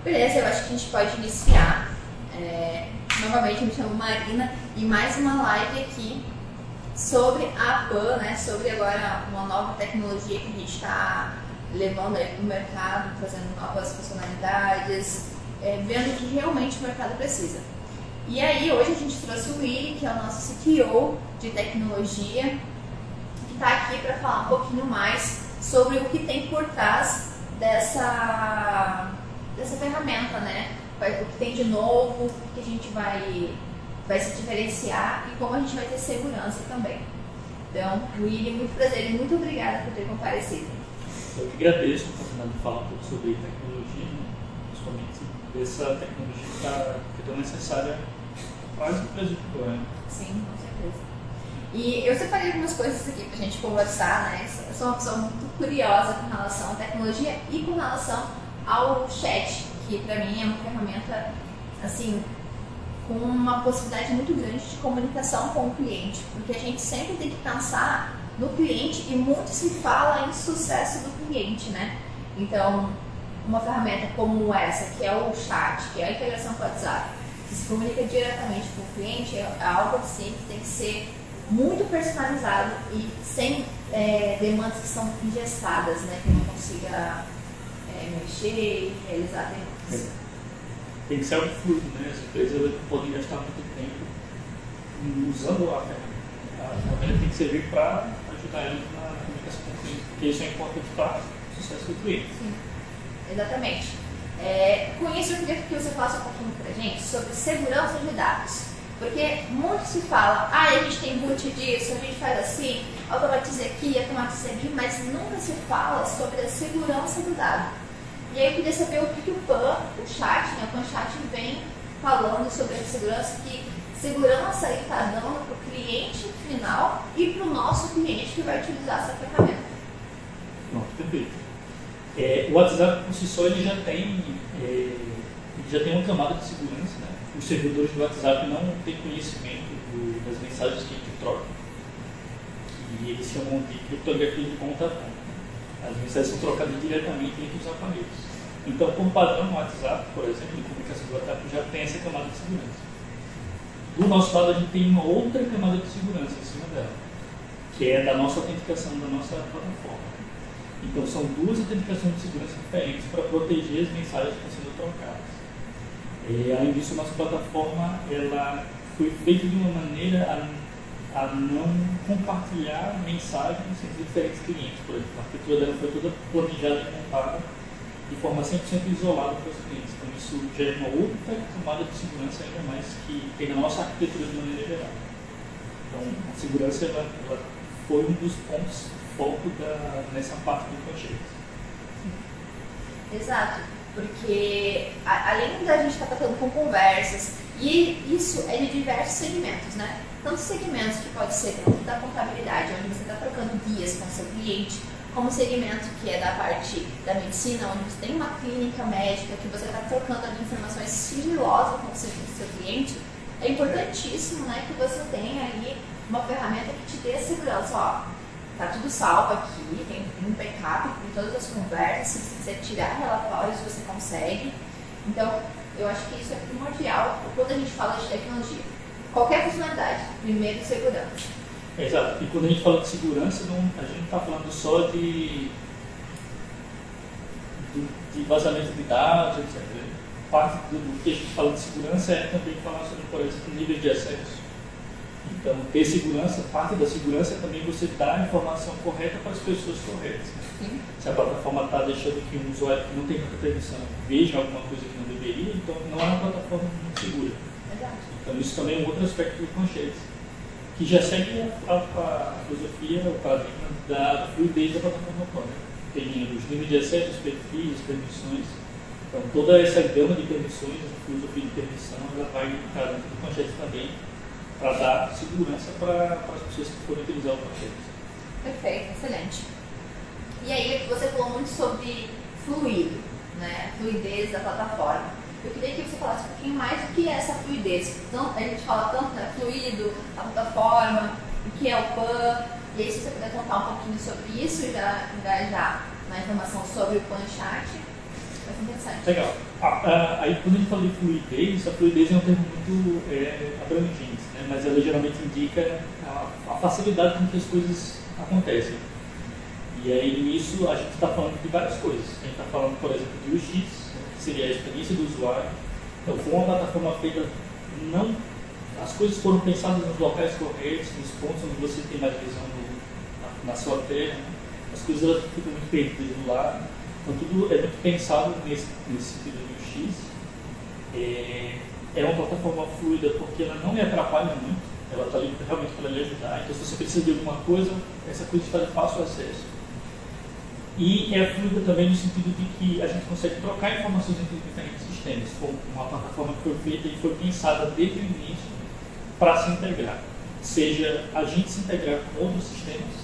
Beleza, eu acho que a gente pode iniciar. Novamente, eu me chamo Marina e mais uma live aqui sobre a PAN, né? Sobre agora uma nova tecnologia que a gente está levando aí para o mercado, trazendo novas funcionalidades, vendo o que realmente o mercado precisa. E aí, hoje a gente trouxe o Willi, que é o nosso CTO de tecnologia, que está aqui para falar um pouquinho mais sobre o que tem por trás dessa ferramenta, né? O que tem de novo, o que a gente vai se diferenciar e como a gente vai ter segurança também. Então, Willi, muito prazer e muito obrigada por ter comparecido. Eu que agradeço a oportunidade de falar um pouco sobre tecnologia, né? Principalmente dessa tecnologia que é tão necessária quase que para a gente agora. Sim, com certeza. E eu separei algumas coisas aqui para a gente conversar, né? Eu sou uma pessoa muito curiosa com relação à tecnologia e com relação ao chat, que para mim é uma ferramenta, assim, com uma possibilidade muito grande de comunicação com o cliente, porque a gente sempre tem que pensar no cliente e muito se fala em sucesso do cliente, né? Então, uma ferramenta como essa, que é o chat, que é a integração com o WhatsApp, que se comunica diretamente com o cliente, é algo assim que tem que ser muito personalizado e sem demandas que são engessadas, né? Que não consiga mexer, realizar demandas. Tem que ser algo fluido, né? As empresas podem gastar muito tempo usando a ferramenta. A ferramenta tem que servir para ajudar eles na comunicação com o cliente, porque isso é importante para o sucesso do cliente. Sim, exatamente. Com isso, eu queria que você falasse um pouquinho para a gente sobre segurança de dados. Porque muito se fala, a gente tem boot disso, a gente faz assim, automatiza aqui, automatiza ali, mas nunca se fala sobre a segurança do dado. E aí eu queria saber o que o PAN, o chat, né, o PAN Chat vem falando sobre a segurança, que segurança aí está dando para o cliente final e para o nosso cliente que vai utilizar essa ferramenta. Pronto, perfeito. O WhatsApp por si só ele já tem uma camada de segurança, né? Os servidores do WhatsApp não têm conhecimento das mensagens que a gente troca, e eles chamam de criptografia de ponta a ponta. As mensagens são trocadas diretamente entre os aparelhos. Então, como padrão no WhatsApp, por exemplo, de comunicação do WhatsApp, já tem essa camada de segurança. Do nosso lado, a gente tem uma outra camada de segurança em cima dela, que é da nossa autenticação da nossa plataforma. Então, são duas autenticações de segurança diferentes para proteger as mensagens que estão sendo trocadas. Além disso, a nossa plataforma ela foi feita de uma maneira a não compartilhar mensagens entre diferentes clientes. Por exemplo, a arquitetura dela foi toda planejada e montada de forma 100% isolada para os clientes. Então, isso já é uma outra camada de segurança ainda mais que tem na nossa arquitetura de maneira geral. Então, a segurança ela foi um dos pontos foco nessa parte do projeto. Exato, porque além da gente estar tratando com conversas, e isso é de diversos segmentos, né? Tantos segmentos que pode ser dentro da contabilidade, onde você está trocando guias com o seu cliente, como segmento que é da parte da medicina, onde você tem uma clínica médica, que você está trocando ali informações sigilosas com o seu cliente. É importantíssimo, né, que você tenha ali uma ferramenta que te dê segurança. Ó, tá tudo salvo aqui, tem um backup de todas as conversas, se você quiser tirar relatórios, você consegue. Então, eu acho que isso é primordial quando a gente fala de tecnologia. Qualquer funcionalidade, primeiro segurança. Exato, e quando a gente fala de segurança, a gente não está falando só de vazamento de dados, etc. Parte do que a gente fala de segurança é também falar sobre, por exemplo, nível de acesso. Então, ter segurança, parte da segurança é também você dar a informação correta para as pessoas corretas. Sim. Se a plataforma está deixando que um usuário que não tem tanta permissão veja alguma coisa que não deveria, então não é uma plataforma muito segura. Exato. Então, isso também é um outro aspecto do Conchete, que já segue a filosofia, o paradigma da fluidez da plataforma toda. Tem os níveis de acesso, os perfis, as permissões. Então, toda essa gama de permissões, a filosofia de permissão, ela vai estar dentro do Conchete também, para dar segurança para as pessoas que forem utilizar o projeto. Perfeito, excelente. E aí, você falou muito sobre fluido, né? Fluidez da plataforma. Eu queria que você falasse um pouquinho mais do que é essa fluidez. Então, a gente fala tanto, né, fluido, a plataforma, o que é o PAN, e aí se você puder contar um pouquinho sobre isso, já engajar na informação sobre o PAN Chat. Vai ser interessante. Legal. Aí quando a gente fala de fluidez, a fluidez é um termo muito abrangente, né? Mas ela geralmente indica a facilidade com que as coisas acontecem. E aí nisso a gente está falando de várias coisas. A gente está falando, por exemplo, de UX, que seria a experiência do usuário. Então, foi uma plataforma feita, as coisas foram pensadas nos locais corretos, nos pontos onde você tem mais visão na sua terra, né? As coisas elas ficam muito perdidas do lado. Então, tudo é muito pensado nesse sentido de UX. É uma plataforma fluida porque ela não me atrapalha muito, ela está ali realmente para lhe ajudar. Então, se você precisa de alguma coisa, essa coisa está de fácil acesso. E é fluida também no sentido de que a gente consegue trocar informações entre diferentes sistemas. Foi uma plataforma que foi feita e foi pensada desde o início para se integrar. Seja a gente se integrar com outros sistemas,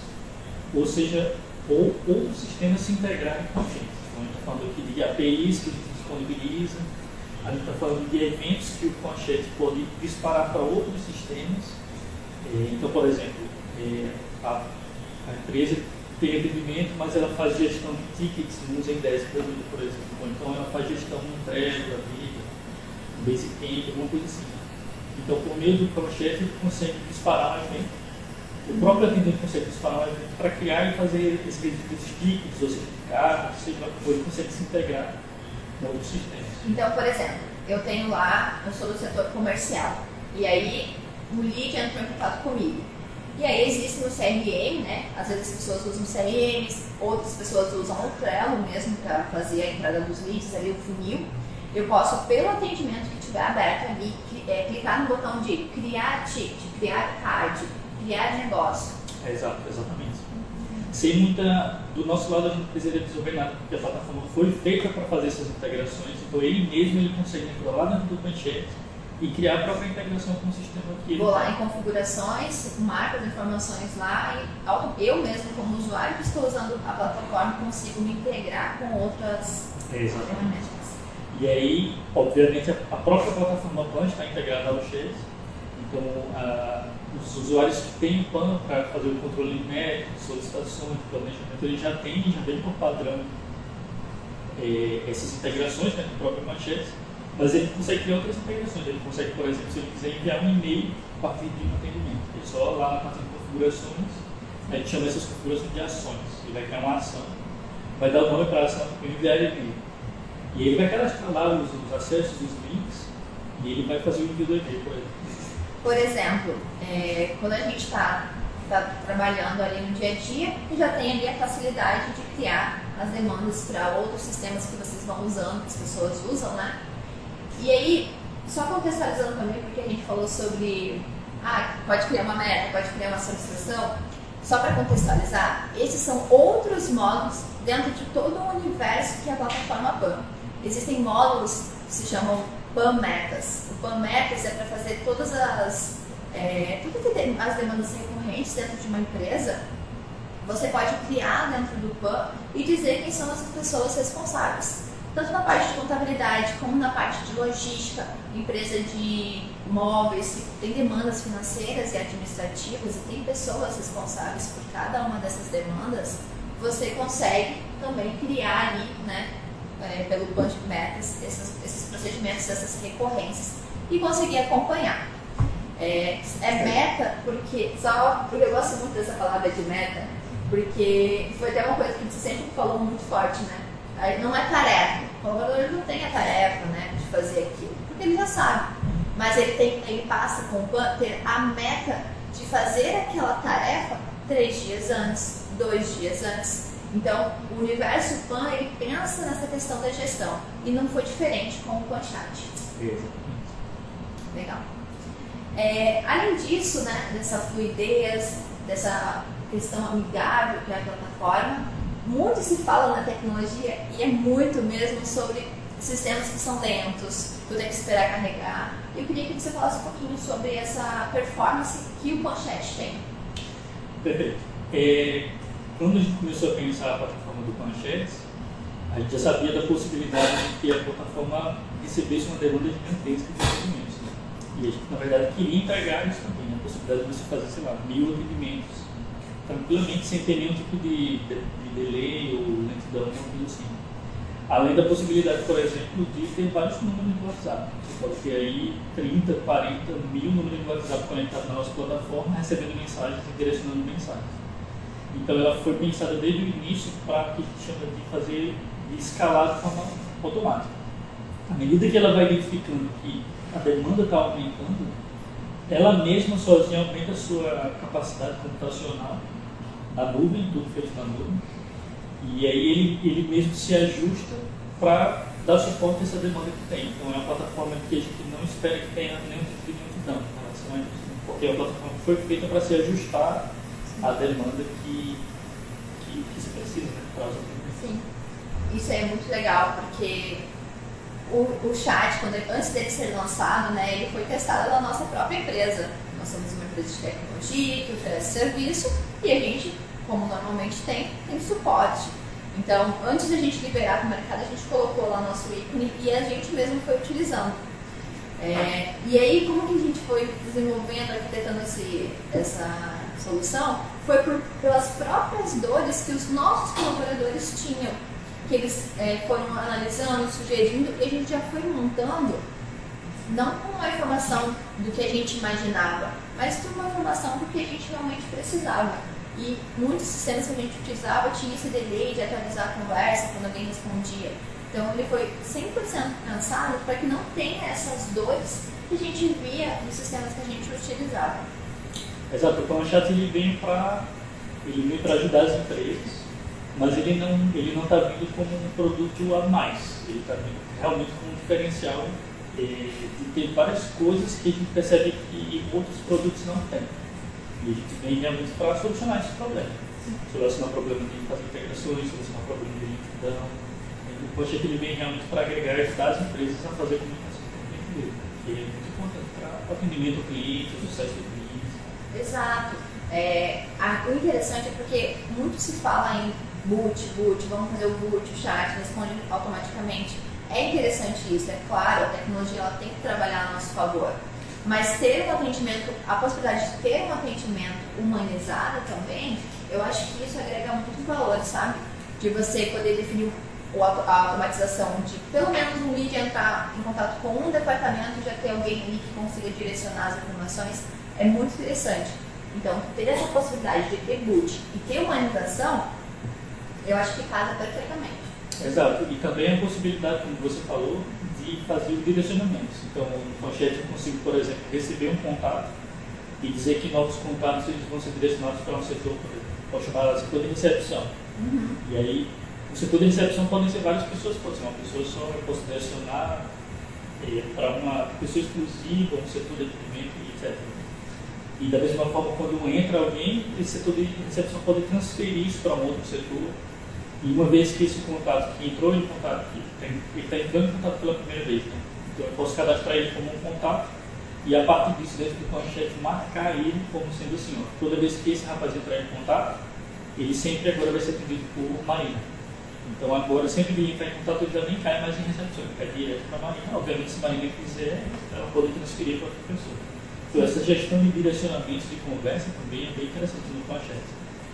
ou seja, outros sistemas se integrarem com a gente. Então, a gente está falando aqui de APIs que a gente disponibiliza, a gente está falando de eventos que o Conchete pode disparar para outros sistemas. Então, por exemplo, a empresa tem atendimento, mas ela faz gestão de tickets no Zendesk, por exemplo. Ou então ela faz gestão no Trello, da vida, no Basecamp, alguma coisa assim. Então, por meio do Conchete, ele consegue disparar um evento. O próprio atendente consegue disparar um evento para criar e fazer esses tickets, ou certificados, seja lá o que for, ele consegue se integrar com outros sistemas. Então, por exemplo, eu sou do setor comercial, e aí o lead entrou em contato comigo. E aí existe no CRM, né? Às vezes as pessoas usam CRMs, outras pessoas usam o Trello mesmo para fazer a entrada dos leads, ali o funil. Eu posso, pelo atendimento que tiver aberto ali, clicar no botão de criar ticket, criar card, criar negócio. Exatamente. Sem muita... Do nosso lado a gente não precisaria resolver nada, porque a plataforma foi feita para fazer essas integrações, então ele consegue entrar lá dentro do Conchete e criar a própria integração com o sistema que vou lá em configurações, marco as informações lá e eu mesmo, como usuário que estou usando a plataforma, consigo me integrar com outras ferramentas. E aí, obviamente, a própria plataforma PAN está integrada ao Chase. Então, os usuários que têm o PAN para fazer o controle de método, solicitações, planejamento, ele já vem por padrão essas integrações, né, com o próprio Conchete. Mas ele consegue criar outras integrações. Ele consegue, por exemplo, se ele quiser enviar um e-mail a partir de um atendimento. Ele só lá na parte de configurações, a gente chama essas configurações de ações. Ele vai criar uma ação, vai dar o nome para a ação para enviar e-mail. E ele vai cadastrar lá os acessos, os links, e ele vai fazer o envio do e-mail, por exemplo. Por exemplo, quando a gente está trabalhando ali no dia a dia, já tem ali a facilidade de criar as demandas para outros sistemas que vocês vão usando, que as pessoas usam, né? E aí, só contextualizando também, porque a gente falou sobre, pode criar uma meta, pode criar uma solicitação, só para contextualizar, esses são outros módulos dentro de todo o universo que é a plataforma PAN. Existem módulos que se chamam PAN Metas. O PAN Metas é para fazer todas as demandas recorrentes dentro de uma empresa. Você pode criar dentro do PAN e dizer quem são as pessoas responsáveis. Tanto na parte de contabilidade, como na parte de logística, empresa de móveis, que tem demandas financeiras e administrativas e tem pessoas responsáveis por cada uma dessas demandas, você consegue também criar ali, né, pelo plano de metas, esses procedimentos, essas recorrências e conseguir acompanhar. Meta porque eu gosto muito dessa palavra de meta, porque foi até uma coisa que a gente sempre falou muito forte, né? Não é tarefa. O colaborador não tem a tarefa, né, de fazer aquilo, porque ele já sabe. Mas ele passa com o PAN ter a meta de fazer aquela tarefa 3 dias antes, 2 dias antes. Então, o universo PAN, ele pensa nessa questão da gestão. E não foi diferente com o Conchete. Legal. Além disso, né, dessa fluidez, dessa questão amigável que é a plataforma, muito se fala na tecnologia e é muito mesmo sobre sistemas que são lentos, tu tem que esperar carregar. Eu queria que você falasse um pouquinho sobre essa performance que o Conchete tem. Perfeito. Quando a gente começou a pensar a plataforma do Conchete, a gente já sabia da possibilidade de que a plataforma recebesse uma demanda gigantesca de atendimentos. Né? E a gente, na verdade, queria entregar isso também, a possibilidade de você fazer, sei lá, 1000 atendimentos tranquilamente, sem ter nenhum tipo de delay ou lentidão, alguma coisa assim. Além da possibilidade, por exemplo, de ter vários números de WhatsApp. Você pode ter aí 30, 40 mil números de WhatsApp conectados na nossa plataforma, recebendo mensagens e direcionando mensagens. Então ela foi pensada desde o início para que a gente chama de fazer, de escalar de forma automática. À medida que ela vai identificando que a demanda está aumentando, ela mesma sozinha aumenta a sua capacidade computacional na nuvem, tudo feito na nuvem, e aí ele mesmo se ajusta para dar suporte a essa demanda que tem. Então é uma plataforma que a gente não espera que tenha nenhum tipo de multidão em relação a isso, porque é uma plataforma que foi feita para se ajustar à demanda que se precisa, né, para as outras. Sim, isso é muito legal, porque o chat, antes dele ser lançado, né, ele foi testado na nossa própria empresa. Nós somos uma empresa de tecnologia que oferece serviço e a gente, como normalmente tem suporte. Então, antes da gente liberar para o mercado, a gente colocou lá nosso ícone e a gente mesmo foi utilizando. E aí, como que a gente foi desenvolvendo, arquitetando essa solução? Foi pelas próprias dores que os nossos colaboradores tinham, que eles foram analisando, sugerindo, e a gente já foi montando, não com uma informação do que a gente imaginava, mas com uma informação do que a gente realmente precisava. E muitos sistemas que a gente utilizava tinha esse delay de atualizar a conversa quando alguém respondia. Então ele foi 100% pensado para que não tenha essas dores que a gente via nos sistemas que a gente utilizava. Exato, o PlanChat ele vem para ajudar as empresas, mas ele não está vindo como um produto a mais, ele está vindo realmente como um diferencial de ter várias coisas que a gente percebe que outros produtos não têm. E a gente vem realmente para solucionar esse problema. Solucionar o problema de fazer integrações, solucionar o problema de lentidão. O PlanChat ele vem realmente para agregar, ajudar as empresas a fazer comunicação com o cliente dele, que é muito importante para o atendimento ao cliente, o sucesso do cliente. Exato. O interessante é porque muito se fala em boot, vamos fazer o boot, o chat, responde automaticamente. É interessante isso, é claro, a tecnologia ela tem que trabalhar a nosso favor. Mas ter um atendimento, a possibilidade de ter um atendimento humanizado também, eu acho que isso agrega muito valor, sabe? De você poder definir a automatização de pelo menos um lead entrar em contato com um departamento e já ter alguém ali que consiga direcionar as informações, é muito interessante. Então, ter essa possibilidade de ter boot e ter humanização, eu acho que casa perfeitamente. Exato, e também a possibilidade, como você falou, de fazer os direcionamentos. Então, no PlanChat eu consigo, por exemplo, receber um contato e dizer que novos contatos eles vão ser direcionados para um setor, pode chamar de setor de recepção. E aí, o setor de recepção podem ser várias pessoas, pode ser uma pessoa só, eu posso direcionar para uma pessoa exclusiva, um setor de atendimento, etc. E da mesma forma, quando entra alguém, esse setor de recepção pode transferir isso para um outro setor. E uma vez que esse contato que entrou em contato, ele está entrando em contato pela primeira vez, né? Então eu posso cadastrar ele como um contato e a partir disso, dentro do PlanChat, marcar ele como sendo assim, ó, toda vez que esse rapaz entrar em contato, ele sempre agora vai ser atendido por Marina. Então agora, sempre que ele entrar em contato, ele já nem cai mais em recepção, ele cai direto para Marina. Obviamente, se Marina quiser, ela pode transferir para outra pessoa. Então essa gestão de direcionamento de conversa também é bem interessante no PlanChat.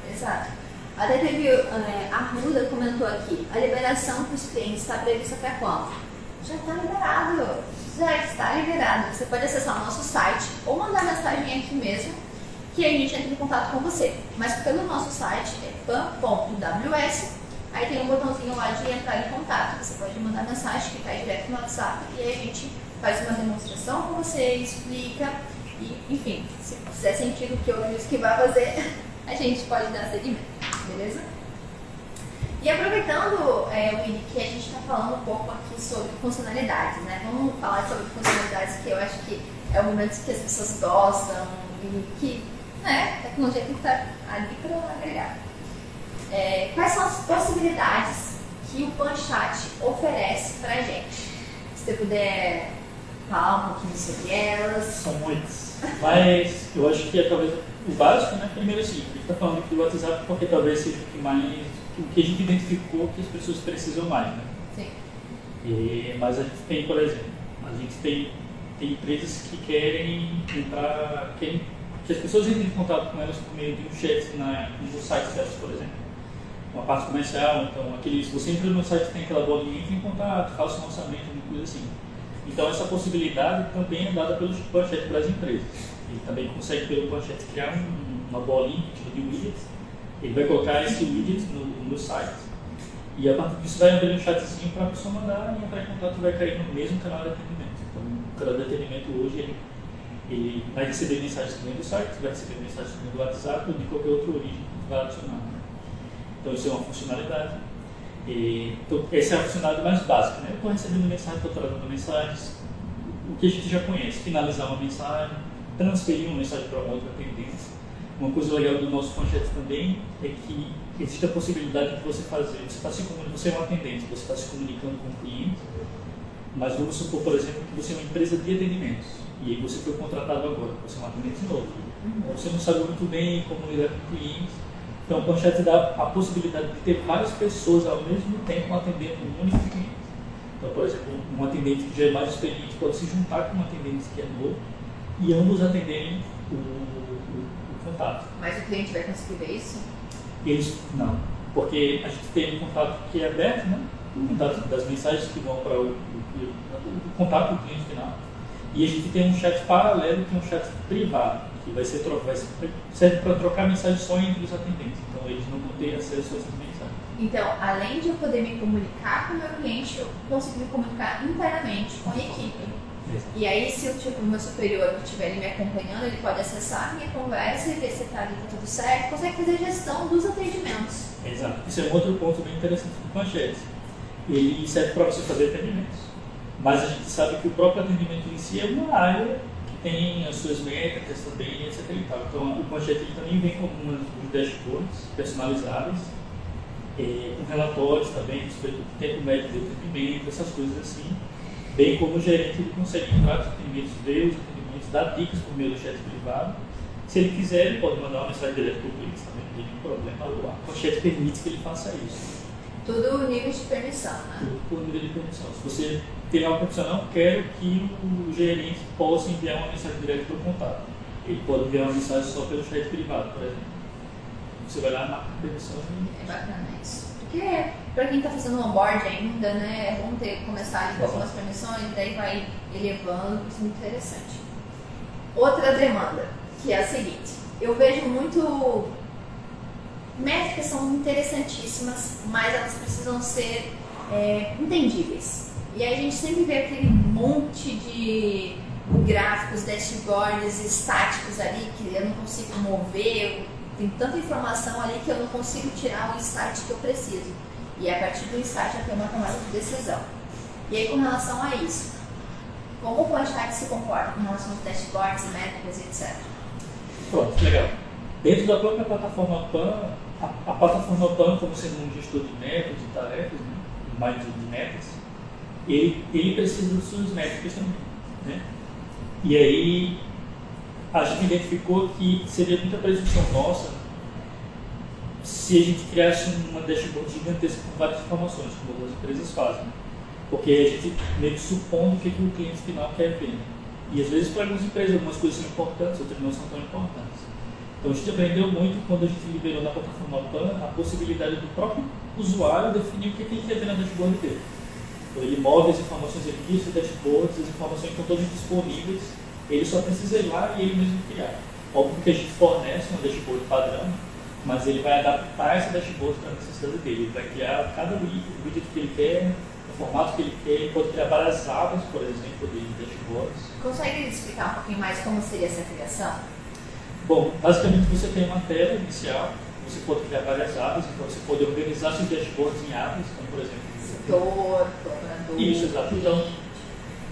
Exato. Até teve, a Ruda comentou aqui, a liberação para os clientes está prevista para quando? Já está liberado, Você pode acessar o nosso site ou mandar mensagem aqui mesmo, que a gente entra em contato com você. Mas pelo nosso site é pan.ws, aí tem um botãozinho lá de entrar em contato. Você pode mandar mensagem que cai direto no WhatsApp e aí a gente faz uma demonstração com você, explica e, enfim, se fizer sentido o que eu disse que vai fazer, a gente pode dar seguimento. Beleza? E aproveitando, Willy, que a gente está falando um pouco aqui sobre funcionalidades, né? Vamos falar sobre funcionalidades que eu acho que é o momento que as pessoas gostam e que, né, a tecnologia tem que estar ali para agregar. Quais são as possibilidades que o PlanChat oferece para a gente? Se você puder falar um pouquinho sobre elas. São muitas, mas eu acho que é talvez o básico, né? Primeiro assim, a gente está falando aqui do WhatsApp porque talvez seja o que a gente identificou que as pessoas precisam mais, né? Sim. Mas a gente tem, por exemplo, tem empresas que querem que as pessoas entrem em contato com elas por meio de um chat no site delas, por exemplo. uma parte comercial, então se você entra no site tem aquela bolinha, entra em contato, faça um orçamento, uma coisa assim. Então essa possibilidade também é dada pelo Planchette para as empresas. Ele também consegue pelo Planchette criar uma bolinha tipo de widget, ele vai colocar esse widget no site e a partir disso vai abrir um chatzinho para a pessoa mandar e entrar em contato e vai cair no mesmo canal de atendimento. Então o canal de atendimento hoje ele vai receber mensagens que vem do site, vai receber mensagens que vem do WhatsApp ou de qualquer outra origem que vai adicionar. Então isso é uma funcionalidade. Então, essa é a funcionalidade mais básica. Né? Eu estou recebendo mensagem, estou trazendo mensagens, o que a gente já conhece, finalizar uma mensagem, transferir uma mensagem para uma outra atendente. Uma coisa legal do nosso Planchette também é que existe a possibilidade de você fazer, você é um atendente, você está se comunicando com o cliente, mas vamos supor, por exemplo, que você é uma empresa de atendimentos e aí você foi contratado agora, você é um atendente novo. Você não sabe muito bem como lidar com o cliente. Então, o Planchette dá a possibilidade de ter várias pessoas ao mesmo tempo atendendo um único cliente. Então, por exemplo, um atendente que já é mais experiente pode se juntar com um atendente que é novo e ambos atenderem o contato. Mas o cliente vai conseguir ver isso? Eles não, porque a gente tem um contato que é aberto, né? O contato das mensagens que vão para o contato do cliente final. E a gente tem um chat paralelo que é um chat privado, que serve para trocar mensagens só entre os atendentes. Então eles não vão ter acesso a essas mensagens. Então, além de eu poder me comunicar com o meu cliente, eu consigo me comunicar internamente com a equipe. Exato. E aí, se o meu superior estiver ali me acompanhando, ele pode acessar a minha conversa e ver se está ali tudo certo, consegue fazer gestão dos atendimentos. Exato. Isso é um outro ponto bem interessante do Planchette. Ele serve para você fazer atendimentos. Mas a gente sabe que o próprio atendimento em si é uma área que tem as suas métricas também, etc. E tal. Então, o Planchette ele também vem com alguns dashboards personalizáveis, com relatórios também, sobre o tempo médio de atendimento, essas coisas assim. Bem como o gerente ele consegue entrar nos atendimentos, ver os atendimentos, dar dicas por meio do chat privado. Se ele quiser, ele pode mandar uma mensagem direta para o cliente também, não tem nenhum problema. O Planchette permite que ele faça isso. Tudo nível de permissão, né? Tudo por nível de permissão. Se você tem algo opcional, quero que o gerente possa enviar uma mensagem direta para o contato. Ele pode enviar uma mensagem só pelo chat privado, por exemplo. Você vai lá, marca a permissão e... É bacana isso. Porque para quem está fazendo onboard ainda, né, é bom começar ali com algumas permissões, daí vai elevando, isso é muito interessante. Outra demanda, que é a seguinte: eu vejo muito. Métricas são interessantíssimas, mas elas precisam ser entendíveis. E aí a gente sempre vê aquele monte de gráficos, dashboards estáticos ali que eu não consigo mover. Tem tanta informação ali que eu não consigo tirar o insight que eu preciso. E a partir do insight eu tenho uma tomada de decisão. E aí, com relação a isso, como o Planchette se comporta com relação aos dashboards, métricas, etc. Pronto, legal. Dentro da própria plataforma PAN, a plataforma PAN, como sendo um gestor de metas, de tarefas, né, mais de metas, ele precisa das suas métricas também. Né? E aí, a gente identificou que seria muita presunção nossa se a gente criasse uma dashboard gigantesca com várias informações, como algumas empresas fazem. Porque a gente meio que supõe o que o cliente final quer ver. E às vezes para algumas empresas algumas coisas são importantes, outras não são tão importantes. Então a gente aprendeu muito quando a gente liberou na plataforma PAN a possibilidade do próprio usuário definir o que ele quer ver na dashboard dele. Então ele move as informações, ele cria os dashboards, as informações estão todas disponíveis. Ele só precisa ir lá e ele mesmo criar. Óbvio que a gente fornece uma dashboard padrão, mas ele vai adaptar essa dashboard para a necessidade dele. Ele vai criar cada widget que ele quer, o formato que ele quer, ele pode criar várias abas, por exemplo, de dashboards. Consegue explicar um pouquinho mais como seria essa criação? Bom, basicamente você tem uma tela inicial, você pode criar várias abas, então você pode organizar seus dashboards em abas, então, por exemplo... Setor, cobrador... Isso, exato. Então,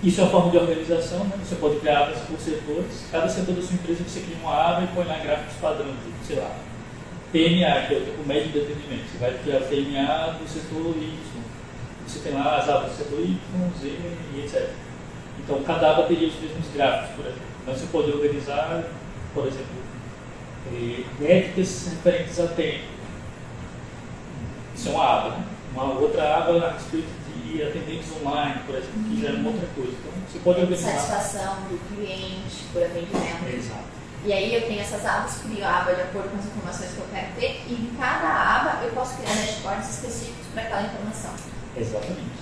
isso é uma forma de organização, né? Você pode criar abas por setores. Cada setor da sua empresa você cria uma aba e põe lá gráficos padrões, tipo, sei lá, PMA, que é o tempo médio de atendimento. Você vai criar PMA do setor Y. Você tem lá as abas do setor Y, Z e etc. Então, cada aba teria os mesmos gráficos, por exemplo. Então, você pode organizar, por exemplo, métricas referentes a tempo. Isso é uma aba, né? Uma outra aba a respeito de atendentes online, por exemplo, que já é uma outra coisa. Então, você pode organizar. Satisfação do cliente por atendimento. Exato. E aí eu tenho essas abas, crio a aba de acordo com as informações que eu quero ter, e em cada aba eu posso criar dashboards específicos para aquela informação. Exatamente.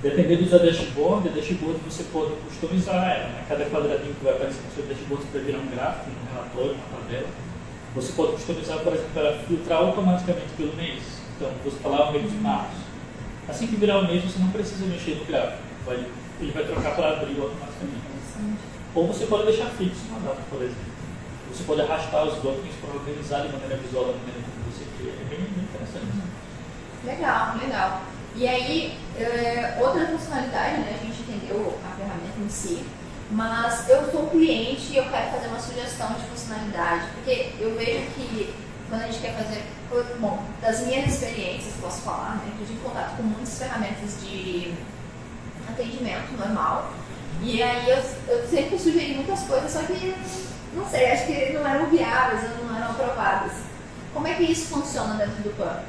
Dependendo do dashboard, a dashboard você pode customizar ela, né? Cada quadradinho que vai aparecer no seu dashboard vai virar um gráfico, um relatório, uma tabela. Você pode customizar, por exemplo, para filtrar automaticamente pelo mês. Então, você está lá o mês de março. Assim que virar o mês, você não precisa mexer no gráfico. Ele vai trocar para abril automaticamente. Ou você pode deixar fixo uma data, por exemplo. Você pode arrastar os blocos para organizar de maneira visual, da maneira como você quer. É bem interessante. Legal, legal. E aí, outra funcionalidade, né? A gente entendeu a ferramenta em si, mas eu sou um cliente e eu quero fazer uma sugestão de funcionalidade, porque eu vejo que quando a gente quer fazer, bom, das minhas experiências, posso falar, né? Eu tive contato com muitas ferramentas de atendimento normal, e aí eu sempre sugeri muitas coisas, só que, não sei, acho que não eram viáveis, não eram aprovadas. Como é que isso funciona dentro do PAN?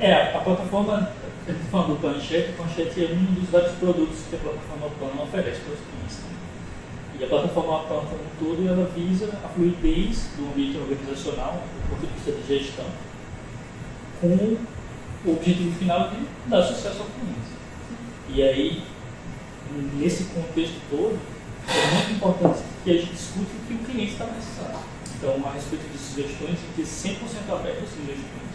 A plataforma, a gente fala do Planchette, o Planchette é um dos vários produtos que a plataforma PAN oferece para os clientes. Né? E a plataforma PAN como um todo, ela visa a fluidez do ambiente organizacional, do ponto de vista de gestão, com o objetivo final de dar sucesso ao cliente. E aí, nesse contexto todo, é muito importante que a gente discute o que o cliente está precisando. Então, a respeito de sugestões, a gente é 100% aberto às sugestões.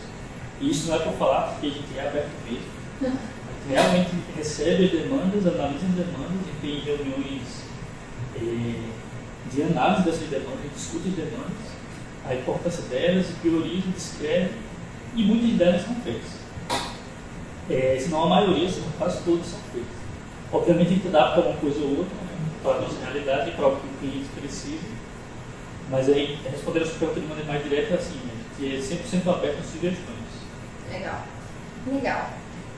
E isso não é para falar, porque a gente é aberto mesmo. A gente realmente recebe as demandas, analisa as demandas, a gente tem reuniões de análise dessas demandas, a gente discute as demandas, a importância delas, prioriza, descreve, e muitas delas são feitas. Senão a maioria, quase todas são feitas. Obviamente a gente adapta uma coisa ou outra, né, para a nossa realidade e para o que o cliente precisa. Mas aí, responder a sua pergunta de maneira mais direta é assim, que é 100% aberto às sugestões. Legal, legal.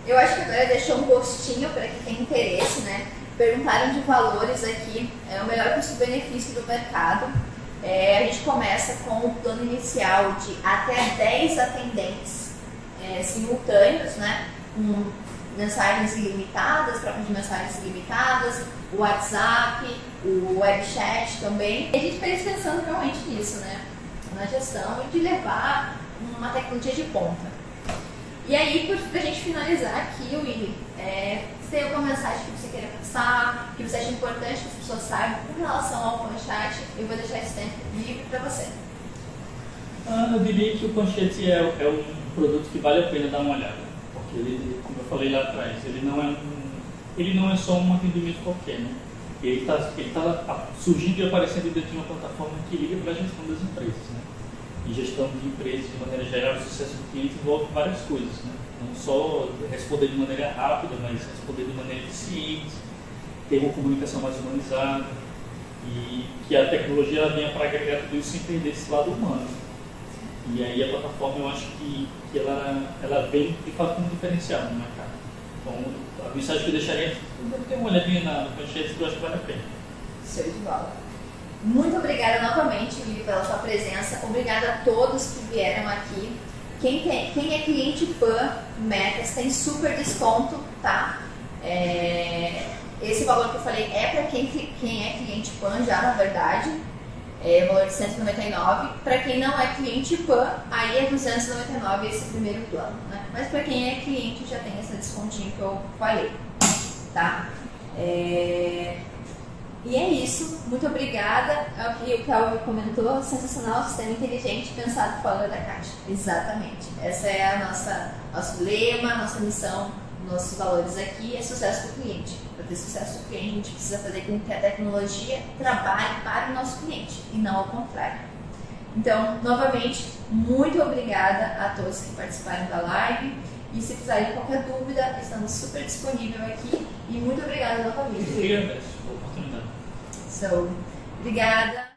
Eu acho que agora deixou um gostinho para quem tem interesse, né? Perguntaram de valores aqui, o melhor custo-benefício do mercado. A gente começa com o plano inicial de até 10 atendentes simultâneos, né? Com mensagens ilimitadas, trocas de mensagens ilimitadas, o WhatsApp, o webchat também. E a gente fez pensando realmente nisso, né? Na gestão e de levar uma tecnologia de ponta. E aí, para a gente finalizar aqui, Willy, se tem alguma mensagem que você queira passar, que você acha importante que as pessoas saibam com relação ao Planchat, eu vou deixar esse tempo livre para você. Eu diria que o Planchat é um produto que vale a pena dar uma olhada, porque ele, como eu falei lá atrás, ele não é só um atendimento qualquer, né? Ele está surgindo e aparecendo dentro de uma plataforma que liga para a gestão das empresas, né? E gestão de empresas, de maneira geral, o sucesso do cliente envolve várias coisas, né? Não só responder de maneira rápida, mas responder de maneira eficiente, ter uma comunicação mais humanizada e que a tecnologia ela venha para agregar tudo isso sem perder esse lado humano. E aí a plataforma, eu acho que ela vem de fato como diferencial no mercado. Então, a mensagem que eu deixaria é ter uma olhadinha no Planchat que eu acho que vale a pena. Show de bola. Muito obrigada novamente, Willy, pela sua presença. Obrigada a todos que vieram aqui. Quem é cliente PAN Metas tem super desconto, tá? Esse valor que eu falei é para quem é cliente PAN já, na verdade. O valor de 199. Para quem não é cliente PAN, aí é 299 esse primeiro plano, né? Mas para quem é cliente já tem esse descontinho que eu falei, tá? E é isso, muito obrigada. O que o Calvin comentou, sensacional, sistema inteligente pensado fora da caixa. Exatamente, essa é nosso lema, nossa missão, nossos valores aqui é sucesso do cliente. Para ter sucesso do cliente, a gente precisa fazer com que a tecnologia trabalhe para o nosso cliente e não ao contrário. Então, novamente, muito obrigada a todos que participaram da live. E se precisarem de qualquer dúvida, estamos super disponíveis aqui. E muito obrigada novamente. Eu agradeço a oportunidade. Obrigada.